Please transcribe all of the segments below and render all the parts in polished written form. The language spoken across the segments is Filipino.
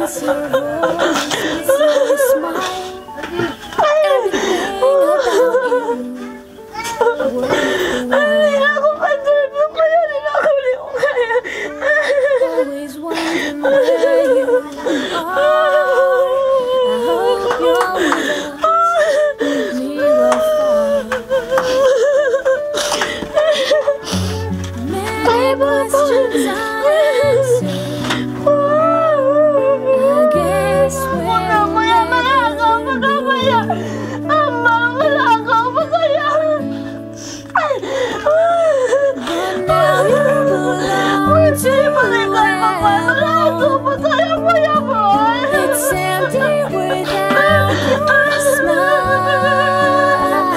It's your voice, it's your smile, everything about you. Always wondering where you are. I hope you're with us, near or far. Many questions unanswered. I guess we'll never know. But now you belong to whoever. It's empty without your smile.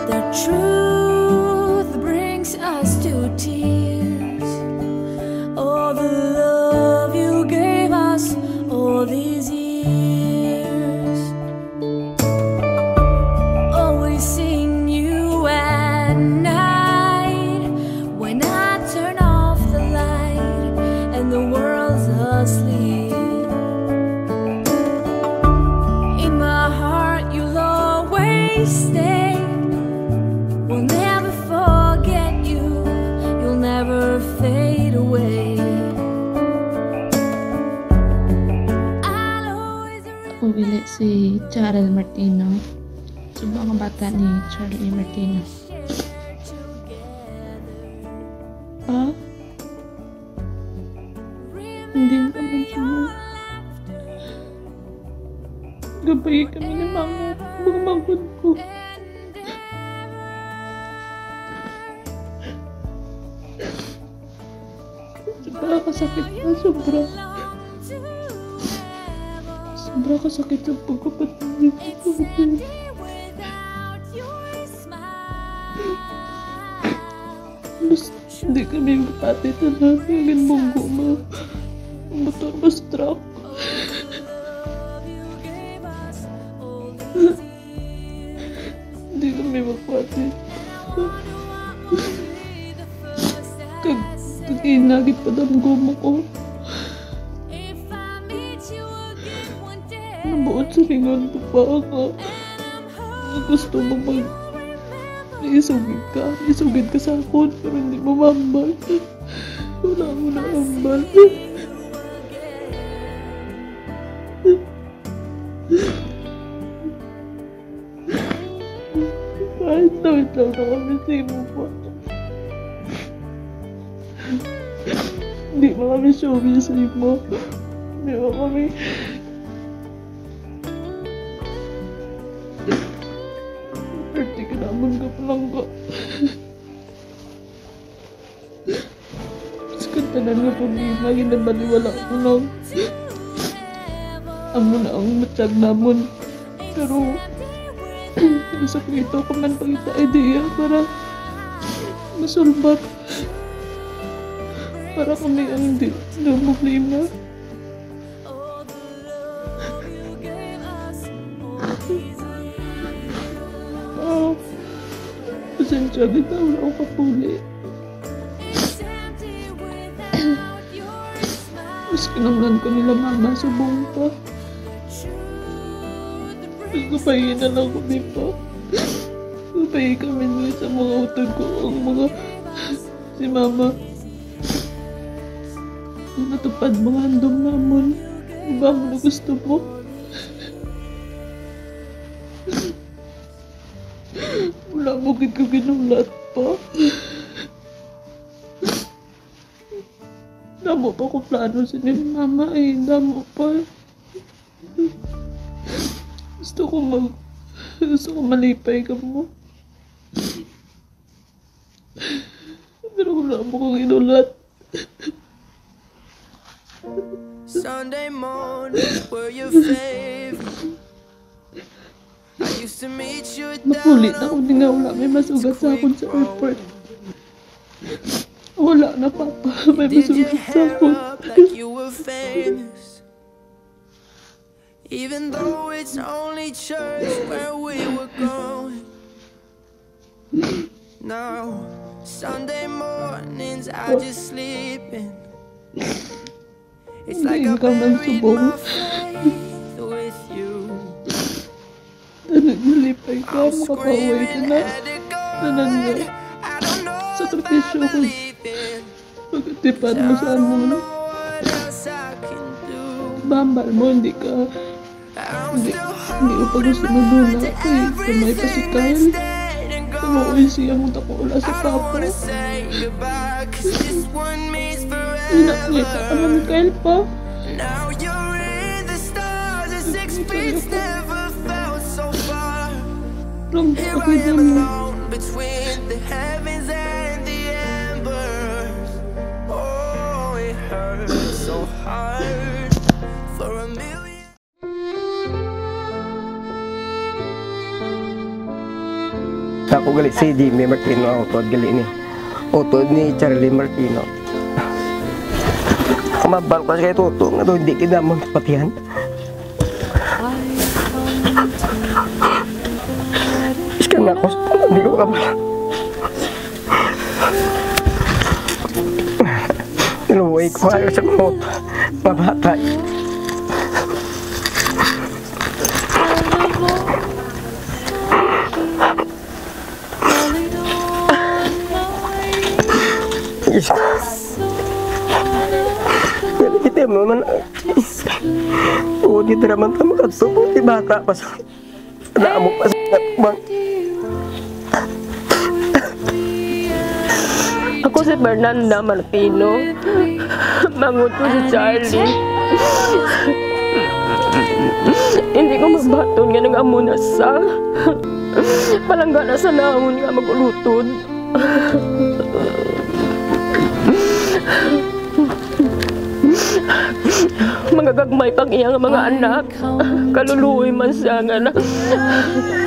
The truth brings us to tears. All the love you gave us all these years. Always seeing you at night when I turn off the light and the world's asleep. In my heart you'll always stay. We'll never forget you. You'll never fade away. I'll always Pumili si Charles Martino. So, mga bata ni Charlie Martino. Ah? Hindi naman siya. Gabay kami ni mama. Bumagod ko. Sobra kasakit na. Sobra. Sobra kasakit sa pagkapatid ko. Mas hindi kami kapatid na naging munggo mo. Motor mas truck. Hindi kami magpatid. Kaginagit pa damgo mo ko. Nabuot sa ringan ko pa ako. Gusto mo isugid ka sa akin, pero hindi mo mambal. Wala mo na ambal. Kahit tawid-taw na kami sa imo po. Hindi mo kami showy sa imo. Hindi mo kami... Perti ka naman ka palang ka. Mas kantanan nga problema, ginabaliwala ko lang. Amo na ang matag namon. Pero, sakito ko man pagita idea para masulbar. Para kami ang hindi na problema. Pasensya kita, wala akong kapuli. Mas kinanglan ko nila mama sa buong pa. Mas kapahin na lang ko dito. Kapahin kami nila sa mga utod ko. Ang mga si mama. Kung natupad mga handong namon, iba mo na gusto mo. Wala mo gid ko ginulat pa. Damo pa ko plano sa ni mama eh. Damo pa. Gusto ko malipay ka mo. Pero wala mo kong ginulat. Sunday morning were your favorite. I used to meet you Napulit ako di nga wala may masugat sa akin sa airport. Wala na papa, may masugat sa akin. like you were famous. Even though it's only church where we were going. Now, Sunday mornings I just sleep in. It's like Hindi I ikaw nang buried subong. my faith with you. Nalipay ka, I'm makapauwi ka screaming na. at the Tanan nga, God. I don't know sakripisyo what I ko. believe in. Pagkatipan mo sa I don't amon. know what else I can do. Bambal mo, hindi ka. I'm Hindi, still hindi ko pa gusto na doon holding na. Ay, kamay pa si everything Kyle. that's dead and Pero gone. uy siya mo tako wala sa I don't papa. wanna say goodbye, 'cause this one means Nakita ka forever. man Kyle pa. Now you're in the stars, a sixpence never felt so far. Lang Here ako I am din mo. alone between the heavens and the embers. Oh, it hurts so hard for a million. Ako gali si Jimmy Martino, utod gali ni. Utod ni Charlie Martino. Kumabal ko sa kay Toto, nga daw hindi kinamon patihan. Iska nga ako, hindi ko kabala. Niluway ko ayaw sa moto, mga bata. Kita mo man. Oo, dito naman tama ka. Di bata pa sa... Naamo pa sa... Bang. Ako si Fernanda Martino. Mangot ko si Charlie. Hindi ko mabaton nga nag-amuna sa. Palangga na sa naon nga mag-ulutod. Mga gagmay pang iyang mga anak. Kaluluoy man siya nga na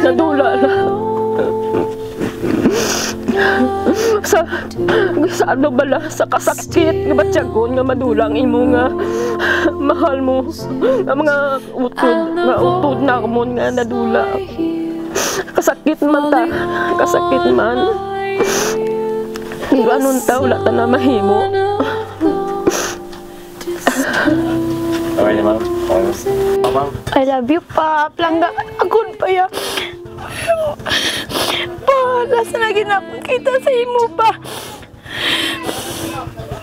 nadula na. Sa ano bala, sa kasakit nga batyagon nga madulang imo nga mahal mo nga mga utod na mo nga nadula. Kasakit man ta, kasakit man. Hindi anong tao, wala ta na mahimo. Okay na, ma'am. Ma'am. I love you, pa. Plangga, agod pa ya. Pa, nasa na ginapakita sa imo pa.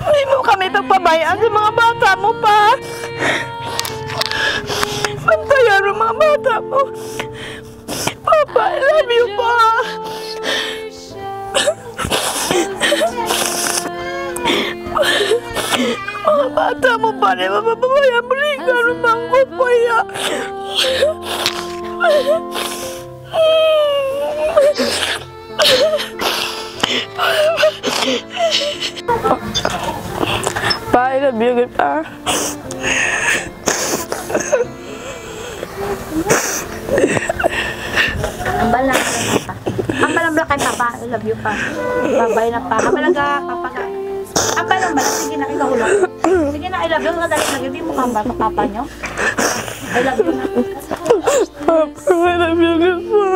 Hindi mo kami pagpabayaan sa mga bata mo pa. Pantayan ang mga bata mo. Papa, I love you, pa. Mga bata mo pa rin, mapapabayaan mo rin ka ng bangko pa ya. Pa, I love you, pa. Ambal lang pa. Ambal lang kay papa. I love you pa. Babay na pa. Ambal lang papa ka. Ambal lang bala. Sige na, ikaw ulo. Sige na, I love you. Dali na, hindi mo kambal pa papa nyo. I love you na. Papa, I love you, pa.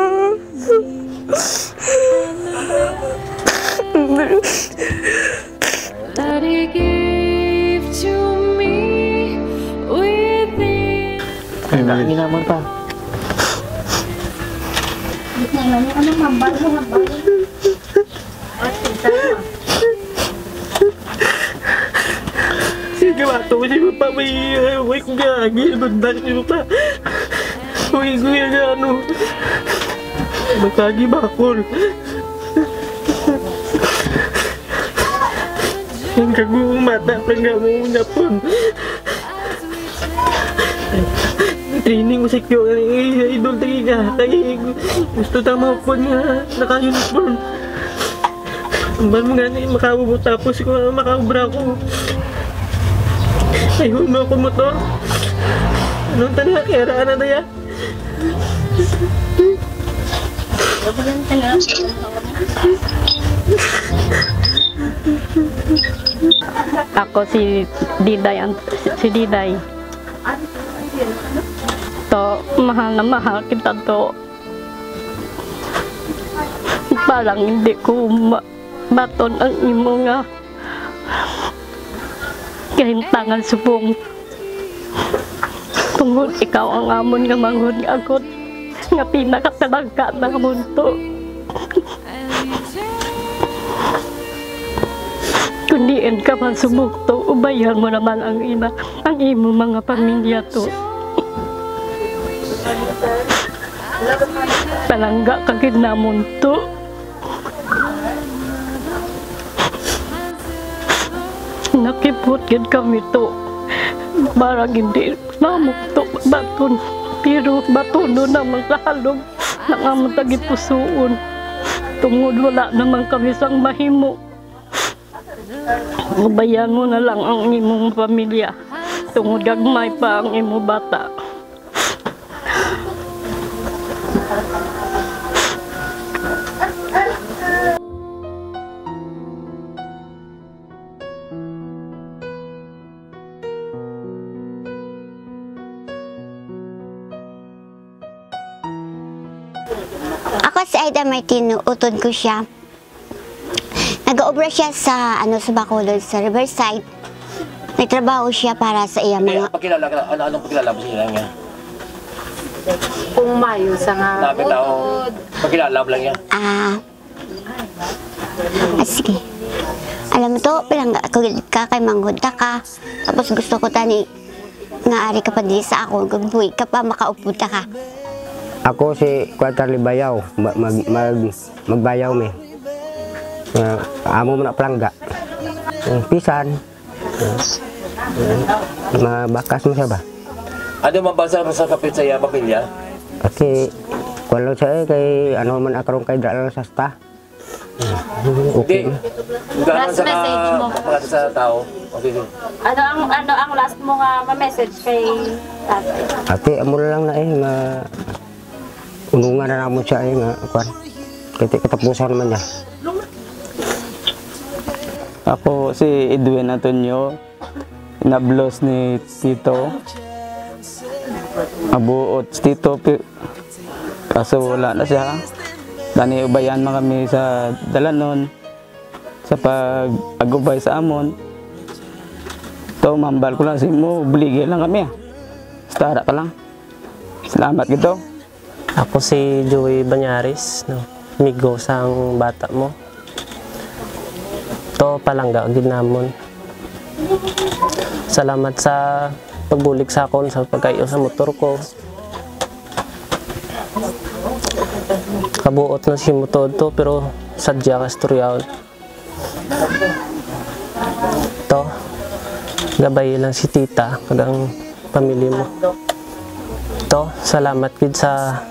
That he gave to me within. Lagi naman pa. Anong mambal mo, mambal? Sige, bato mo siya pa. May kugagi. Bundan siya pa. Uy, kuya ano. Magkagi bakol. Ang kagong mata. Panggamong napon. Training mo sa kyo. Idol tagi ka. Gusto tama po nga. Naka-uniform. Ambal mo nga na makabubot tapos ko makabubra ko. Ayun mo ako mo to. Anong tanda kaya na daya? Ako si Diday, si Diday. To, mahal na mahal kita to. Parang hindi ko baton ang imo nga kahintangan subong Tungod ikaw ang amon nga manghod nga akot nga pinakatalagka na munto. Kundiin ka man sumukto, ubayan mo naman ang ina, ang imo mga pamilya to. Palangga ka gid na munto. Nakipot gid kami to. Barang hindi namukto baton. Pero batuno naman sa halog ng among tagipusoon. Tungod wala naman kami sang mahimo. Ubayan mo na lang ang imong pamilya. Tungod gagmay pa ang imong bata. Ako si Aida Martino, utod ko siya. Nag-obra siya sa sa Bacolod, sa Riverside. Nagtrabaho siya para sa iya mga... Anong pagkilala mo siya niya? Kung mayo sa nga Dami tao, pagkilala mo lang yan. Sige. Alam mo to, pilang ka kay manghudta ka. Tapos gusto ko tani nga ari ka pa di sa ako, gagbuhi ka pa, makaupo ka. Ako si Quartarly Bayaw, magbayaw mi. Amo mo na palangga. Pisan. Mabakas mo siya ba? Ano mabasa sa kapit sa iya pamilya? Kasi wala siya kay ano man akaron kay dala sa sta. Okay. Last message mo sa tao. Okay. Ano ang last mo nga ma-message kay tatay? Ate amo lang na nga unungan na namo siya nga kwan. Katapusan naman niya. Ako si Edwin Antonio, inablos ni Tito. Abuot si Tito, kaso wala na siya. Dani ubayan man kami sa dalanon, sa pag-agubay sa amon. Ito, mambal ko lang si mo, buligay lang kami. Stara ka lang. Salamat gito. Ako si Joey Banyaris, migo sang bata mo. To palangga gid namon. Salamat sa pagbulig sa akon sa pagkayo sa motor ko. Kabuot na si motor to pero sadya ka istoryaw. To gabay lang si tita kag ang pamilya mo. To salamat gid sa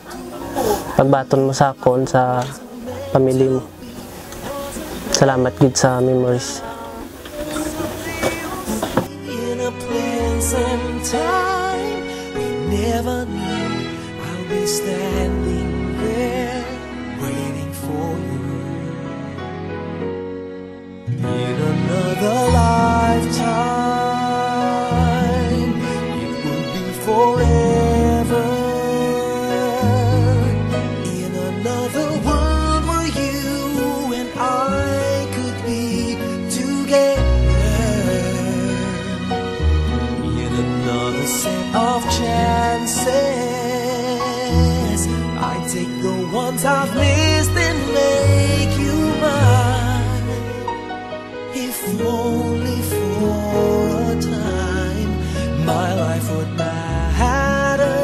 pagbaton mo sa akon sa pamilya mo. Salamat gid sa memories. In a place and time we never knew I'll be standing there waiting for you. In another lifetime it will be forever. In another world where you and I could be together. In another set of chances, I take the ones I've missed and make you mine. If only for a time, my life would matter.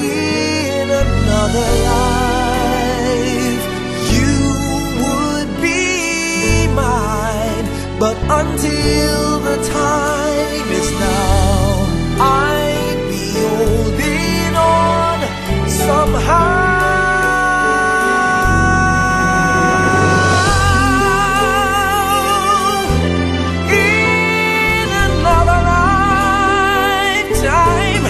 In another life, you would be mine. But until the time is now, I'd be holding on somehow. In another lifetime,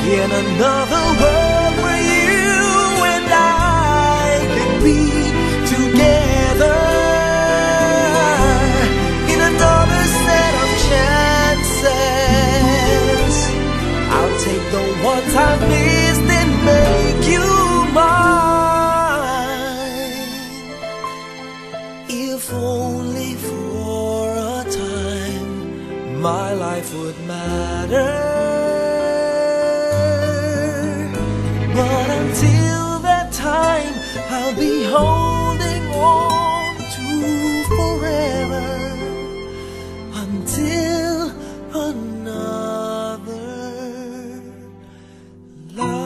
in another world where you and I can be together. In another set of chances, life would matter. But until that time, I'll be holding on to forever until another life.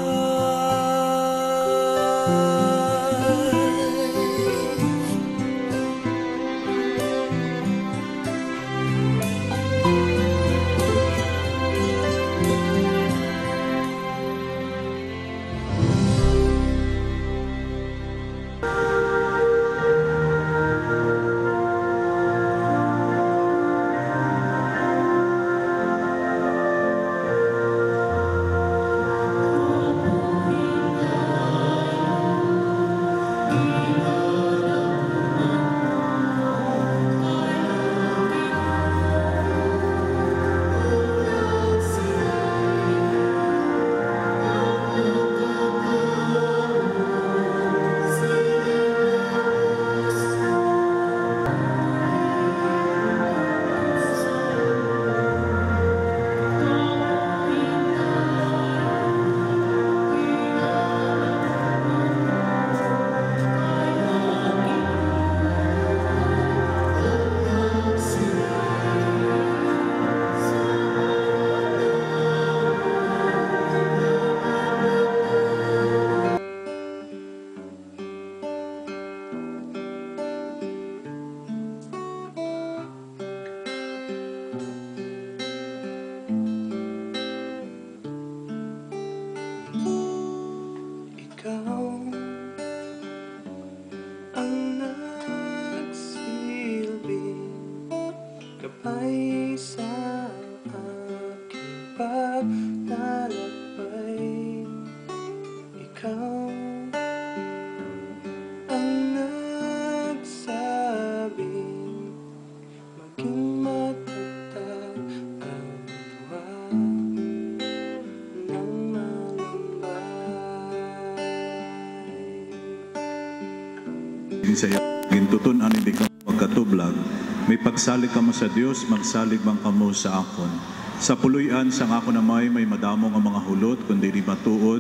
Gabay sa aking paglalakbay. Ikaw ang nagsabing maging matatag ang buwan ng malambay. Sa'yo, gintutunan hindi ka magkatublag. May pagsalig ka mo sa Dios, magsalig bang kamo sa akon. Sa puluyan sang ako na may madamo nga mga hulot, kundi di matuod.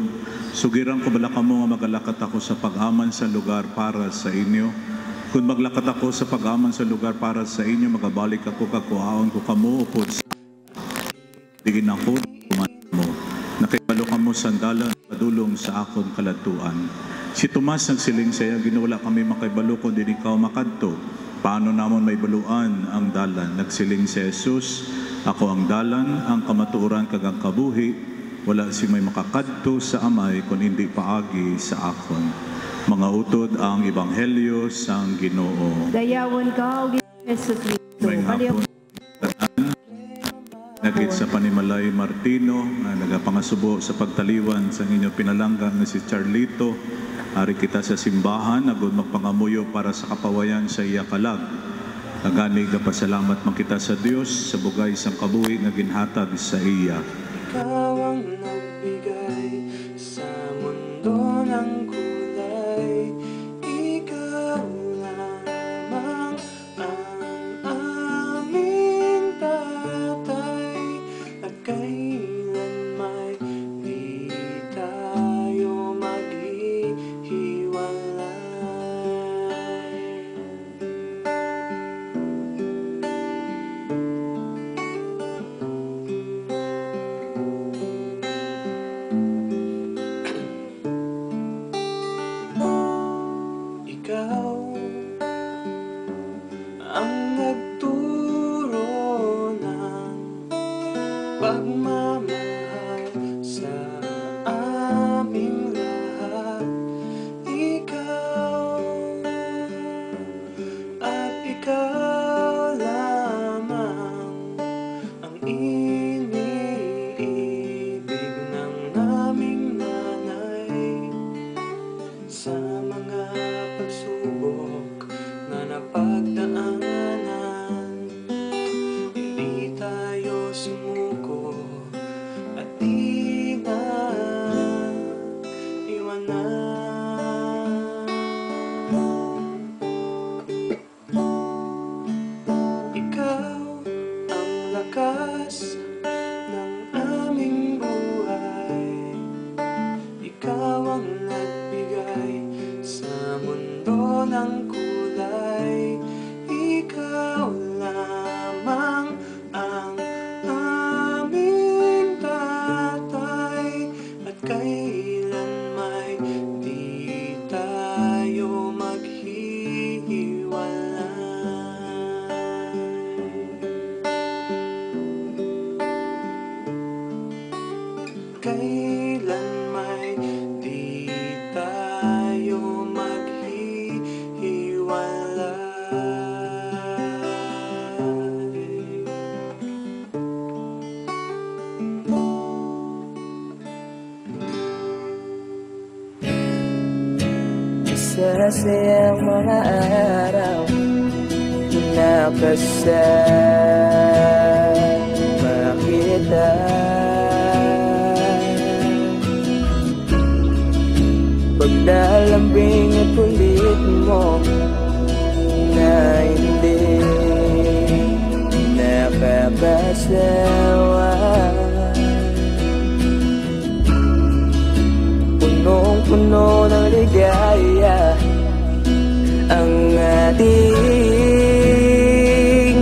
Sugirang ko bala kamo nga magalakat ako sa pag-aman sa lugar para sa inyo. Kung maglakat ako sa pag-aman sa lugar para sa inyo, magabalik ako kakuhaon ko kamo upod sa digin ako kumain mo. Nakibalo kamo sandalan padulong sa akon kalatuan. Si Tomas nagsiling saya, ginawala kami makaibalo kung din ikaw makadto. Paano namon may baluan ang dalan? Nagsiling si Jesus, ako ang dalan, ang kamatuoran kag ang kabuhi. Wala si may makakadto sa amay kung hindi paagi sa akon. Mga utod ang ebanghelyo sang Ginoo. Dayawon ka o Jesus Cristo. Nagit sa Panimalay Martino na nagapangasubo sa pagtaliwan sa inyo pinalangga na si Charlito. Ari kita sa simbahan, agud magpangamuyo para sa kapawayan sa iya kalag. Nagani pasalamat man kita sa Dios sa bugay sang kabuhi nga ginhatag sa iya. Ikaw ang nagbigay sa mundo ng kulay. Ikaw lamang ang aming tatay. At kailan may di tayo ang nagturo ng pagmamahal sa aming lahat. Ikaw at ikaw lamang ang iniibig ng naming nanay sa mga pagsubok na napagdaanan. Hindi tayo sumuko at kailan may di tayo maghihiwalay. Masasayang mga araw na kasama kita. Paglalambing at kulit mo na hindi nakakasawa. Punong-puno ng ligaya ang ating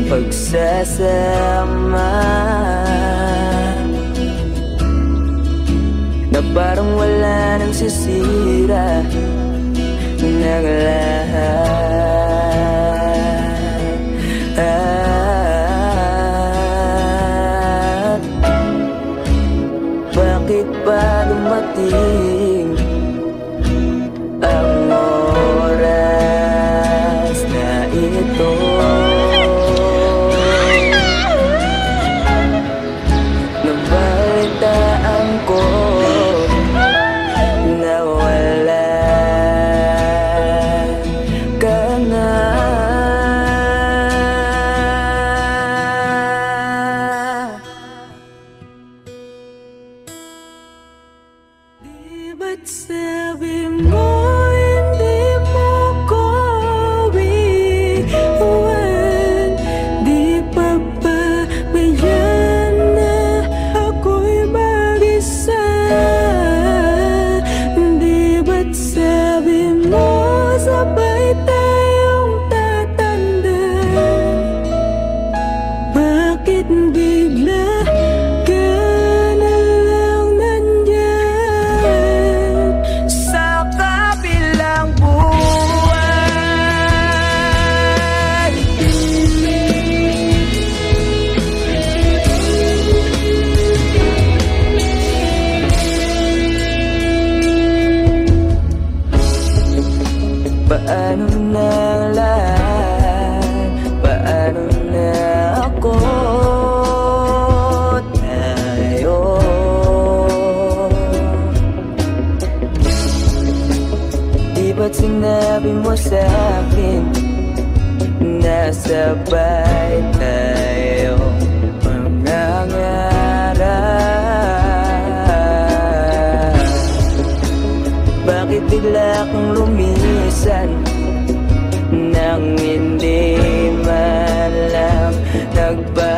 pagsasama, na parang wala nang sisira ng lahat. Bakit ba dumating ang oras na ito? Nabalitaan ko na wala ka na. Di ba't sabi mo hindi mo ko iwan? Di pa ba bayan na ako'y mag-isa? Di ba't sabi mo sabay tayong tatanda? Bakit bigla ka na lang nandyan sa kabilang buwan? Paano na ang lahat? Paano na ako? Tayo di ba't sinabi mo sa'kin na sabay tayo mangangarap? Bakit bigla kang lumisan nang hindi man lang nagbago?